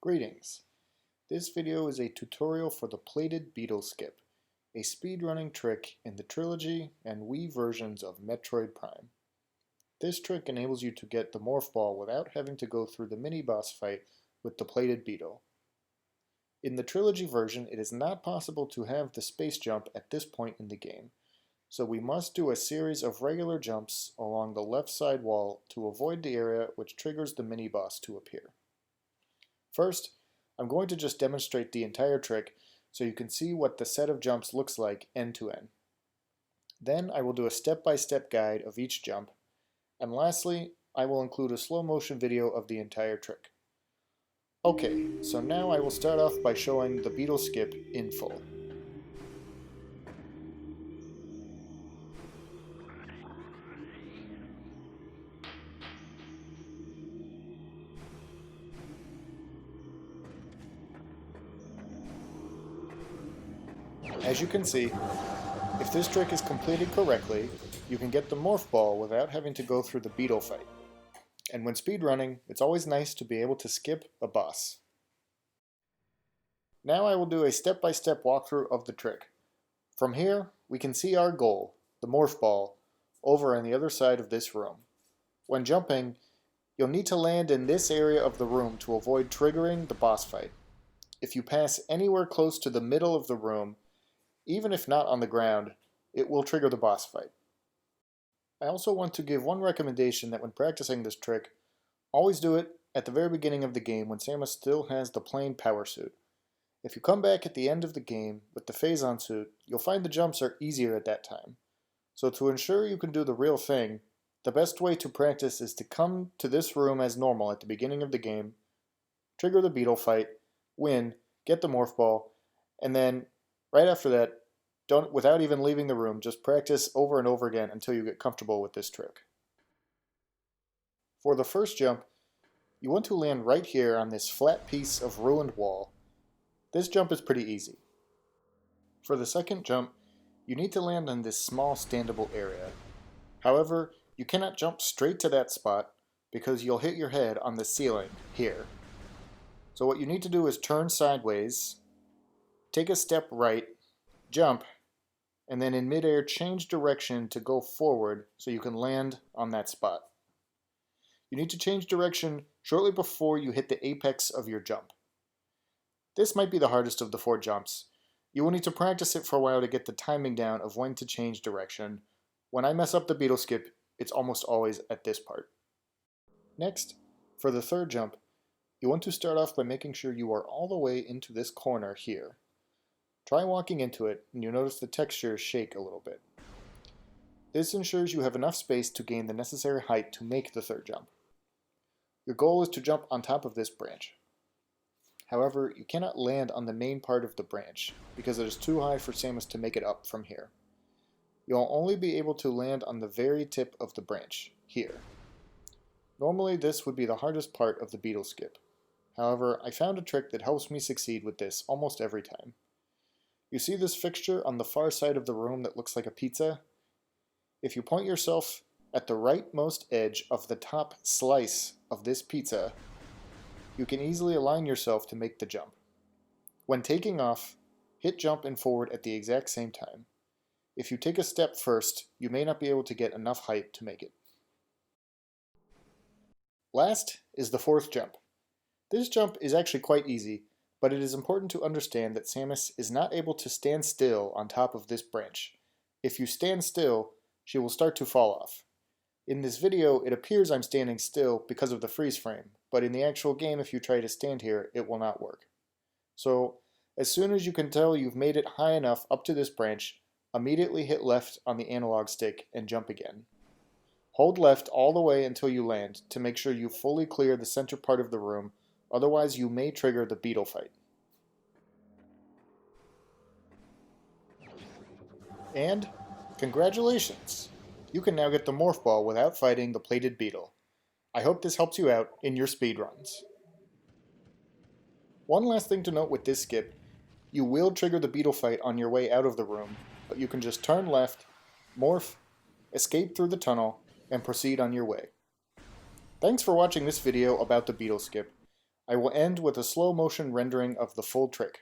Greetings. This video is a tutorial for the Plated Beetle Skip, a speedrunning trick in the Trilogy and Wii versions of Metroid Prime. This trick enables you to get the Morph Ball without having to go through the mini-boss fight with the Plated Beetle. In the Trilogy version, it is not possible to have the space jump at this point in the game, so we must do a series of regular jumps along the left side wall to avoid the area which triggers the mini-boss to appear. First, I'm going to just demonstrate the entire trick so you can see what the set of jumps looks like end to end. Then I will do a step-by-step guide of each jump, and lastly, I will include a slow motion video of the entire trick. Okay, so now I will start off by showing the beetle skip in full. As you can see, if this trick is completed correctly, you can get the Morph Ball without having to go through the beetle fight. And when speedrunning, it's always nice to be able to skip a boss. Now I will do a step-by-step walkthrough of the trick. From here, we can see our goal, the Morph Ball, over on the other side of this room. When jumping, you'll need to land in this area of the room to avoid triggering the boss fight. If you pass anywhere close to the middle of the room, even if not on the ground, it will trigger the boss fight. I also want to give one recommendation that when practicing this trick, always do it at the very beginning of the game when Samus still has the plain power suit. If you come back at the end of the game with the phase-on suit, you'll find the jumps are easier at that time. So to ensure you can do the real thing, the best way to practice is to come to this room as normal at the beginning of the game, trigger the beetle fight, win, get the Morph Ball, and then right after that, without even leaving the room, just practice over and over again until you get comfortable with this trick. For the first jump, you want to land right here on this flat piece of ruined wall. This jump is pretty easy. For the second jump, you need to land on this small standable area. However, you cannot jump straight to that spot because you'll hit your head on the ceiling here. So what you need to do is turn sideways, take a step right, jump, and then in midair change direction to go forward so you can land on that spot. You need to change direction shortly before you hit the apex of your jump. This might be the hardest of the 4 jumps. You will need to practice it for a while to get the timing down of when to change direction. When I mess up the beetle skip, it's almost always at this part. Next, for the third jump, you want to start off by making sure you are all the way into this corner here. Try walking into it, and you'll notice the texture shake a little bit. This ensures you have enough space to gain the necessary height to make the third jump. Your goal is to jump on top of this branch. However, you cannot land on the main part of the branch, because it is too high for Samus to make it up from here. You'll only be able to land on the very tip of the branch, here. Normally this would be the hardest part of the beetle skip. However, I found a trick that helps me succeed with this almost every time. You see this fixture on the far side of the room that looks like a pizza? If you point yourself at the rightmost edge of the top slice of this pizza, you can easily align yourself to make the jump. When taking off, hit jump and forward at the exact same time. If you take a step first, you may not be able to get enough height to make it. Last is the fourth jump. This jump is actually quite easy, but it is important to understand that Samus is not able to stand still on top of this branch. If you stand still, she will start to fall off. In this video, it appears I'm standing still because of the freeze frame, but in the actual game, if you try to stand here, it will not work. So, as soon as you can tell you've made it high enough up to this branch, immediately hit left on the analog stick and jump again. Hold left all the way until you land to make sure you fully clear the center part of the room. Otherwise, you may trigger the beetle fight. And, congratulations! You can now get the Morph Ball without fighting the Plated Beetle. I hope this helps you out in your speedruns. One last thing to note with this skip, you will trigger the beetle fight on your way out of the room, but you can just turn left, morph, escape through the tunnel, and proceed on your way. Thanks for watching this video about the beetle skip. I will end with a slow motion rendering of the full trick.